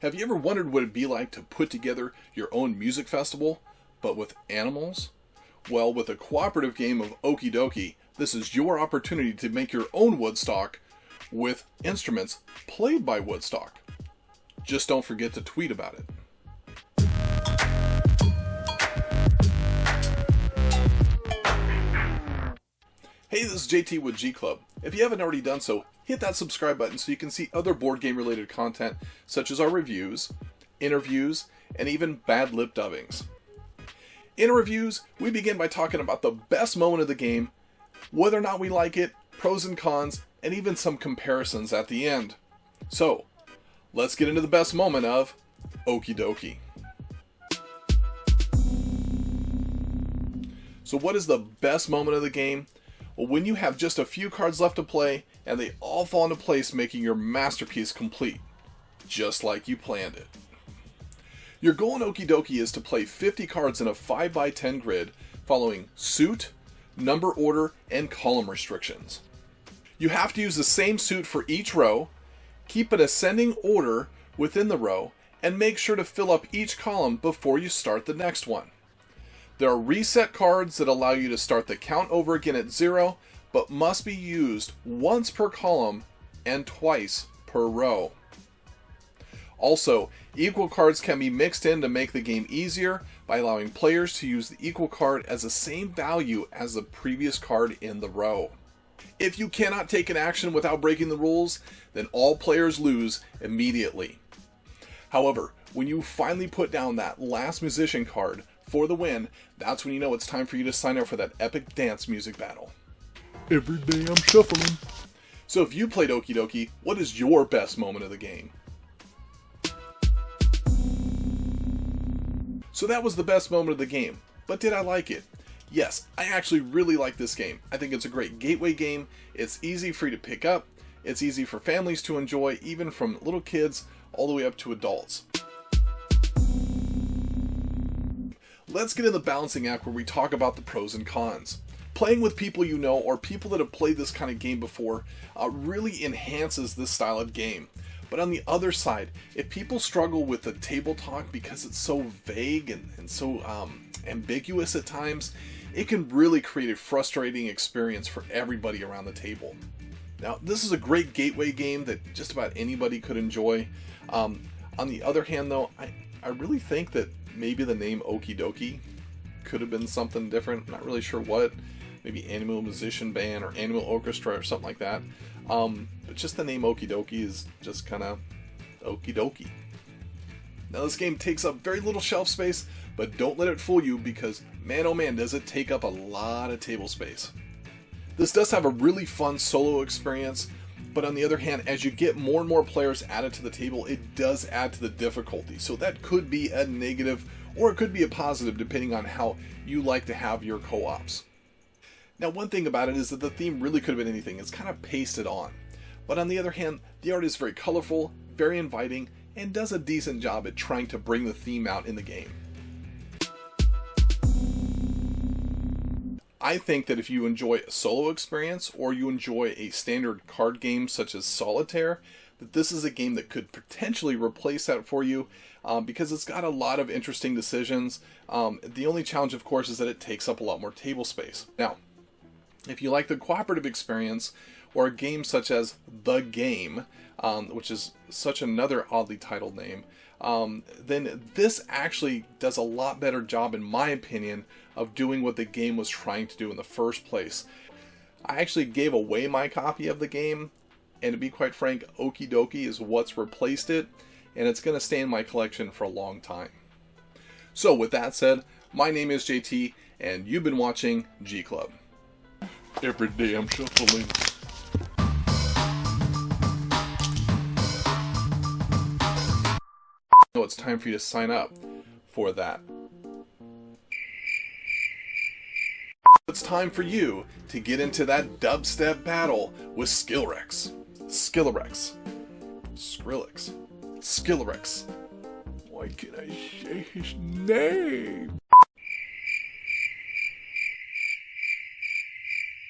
Have you ever wondered what it'd be like to put together your own music festival, but with animals? Well, with a cooperative game of Okey Dokey, this is your opportunity to make your own Woodstock with instruments played by Woodstock. Just don't forget to tweet about it. Hey, this is JT with G Club. If you haven't already done so, hit that subscribe button so you can see other board game related content such as our reviews, interviews, and even bad lip dubbings. In our reviews, we begin by talking about the best moment of the game, whether or not we like it, pros and cons, and even some comparisons at the end. So, let's get into the best moment of Okey Dokey. So what is the best moment of the game? Well, when you have just a few cards left to play, and they all fall into place, making your masterpiece complete, just like you planned it. Your goal in Okey Dokey is to play 50 cards in a 5x10 grid, following suit, number order, and column restrictions. You have to use the same suit for each row, keep an ascending order within the row, and make sure to fill up each column before you start the next one. There are reset cards that allow you to start the count over again at 0, but must be used once per column and twice per row. Also, equal cards can be mixed in to make the game easier by allowing players to use the equal card as the same value as the previous card in the row. If you cannot take an action without breaking the rules, then all players lose immediately. However, when you finally put down that last musician card for the win, that's when you know it's time for you to sign up for that epic dance music battle. Every day I'm shuffling. So if you played Okey Dokey, what is your best moment of the game? So that was the best moment of the game, but did I like it? Yes, I actually really like this game. I think it's a great gateway game. It's easy for you to pick up. It's easy for families to enjoy, even from little kids all the way up to adults. Let's get in the balancing act where we talk about the pros and cons. Playing with people you know or people that have played this kind of game before really enhances this style of game. But on the other side, if people struggle with the table talk because it's so vague and so ambiguous at times, it can really create a frustrating experience for everybody around the table. Now, this is a great gateway game that just about anybody could enjoy. On the other hand, though, I really think that maybe the name Okey Dokey could have been something different. I'm not really sure what. Maybe Animal Musician Band or Animal Orchestra or something like that. But just the name Okey Dokey is just kind of Okey Dokey. Now this game takes up very little shelf space, but don't let it fool you because man oh man does it take up a lot of table space. This does have a really fun solo experience, but on the other hand, as you get more and more players added to the table, it does add to the difficulty. So that could be a negative or it could be a positive depending on how you like to have your co-ops. Now one thing about it is that the theme really could have been anything. It's kind of pasted on. But on the other hand, the art is very colorful, very inviting, and does a decent job at trying to bring the theme out in the game. I think that if you enjoy a solo experience or you enjoy a standard card game such as Solitaire, that this is a game that could potentially replace that for you because it's got a lot of interesting decisions. The only challenge, of course, is that it takes up a lot more table space. Now, if you like the cooperative experience or a game such as The Game, which is such another oddly titled name, then this actually does a lot better job, in my opinion, of doing what the game was trying to do in the first place. I actually gave away my copy of the game, and to be quite frank, Okey Dokey is what's replaced it, and it's going to stay in my collection for a long time. So with that said, my name is JT, and you've been watching G Club. Every day I'm shuffling. So it's time for you to sign up for that. It's time for you to get into that dubstep battle with Skillerex. Skrillex. Why can't I say his name?